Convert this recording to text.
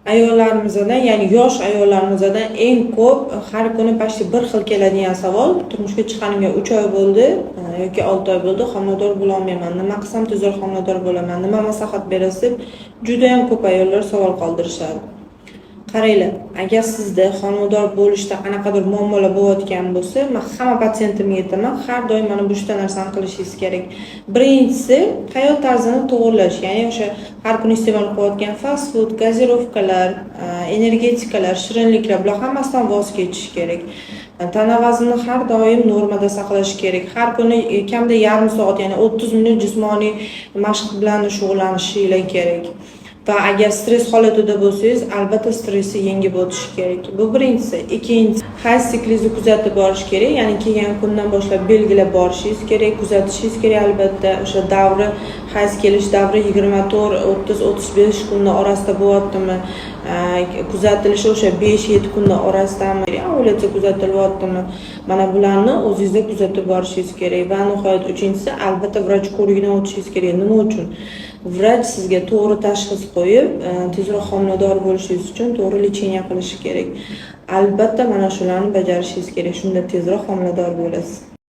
Ayollarimizdan, ya'ni yosh ayollarimizdan eng ko'p har kuni почти bir xil keladigan savol: turmushga chiqqanimga 3 oy bo'ldi yoki 6 oy bo'ldi, homilador bo'la olmayman. Nima qilsam tezroq homilador bo'laman? Nima maslahat berasiz deb juda ham ko'p ayollar savol qoldirishadi. Qaranglar, agar sizda homilador bo'lishda qanaqadir muammolar bo'layotgan bo'lsa, men hamma patsientimga aytaman, har doim mana bu 3 ta narsani qilishingiz kerak. Birinchisi, hayot tarzini to'g'irlash, ya'ni o'sha har kuni iste'mol qilayotgan fast food, gazirovkalar, energetikalar, shirinliklar, bular hammasidan voz kechish kerak. Tana vaznini har doim normada saqlash kerak. Har kuni kamida yarim soat, ya'ni 30 minut jismoniy mashq bilan shug'ullanishingiz kerak. Va agar stress holatida bo'lsangiz, albatta stressni yengib o'tish kerak. Bu birinchisi. Ikkinchisi, hayz siklingizni kuzatib borish kerak. Ya'ni kelgan kundan boshlab belgilab borishingiz kerak, kuzatishingiz kerak albatta. O'sha davri, hayz kelish davri 24, 30, 35 kunning orasida bo'lyaptimi? Kuzatilishi o'sha 5-7 kunning orasidami? Ovulyatsiya kuzatilyaptimi? Mana bularni o'zingizda kuzatib borishingiz kerak. Va nihoyat uchinchisi, albatta vrach ko'rigidan o'tishingiz kerak. Nima uchun? Vrach sizga to'g'ri tashxis qo'yib, tezroq homilador bo'lishingiz uchun to'g'ri lecheniya qilishi kerak. Albatta mana shularni bajarishingiz kerak. Shunda tezroq homilador bo'lasiz.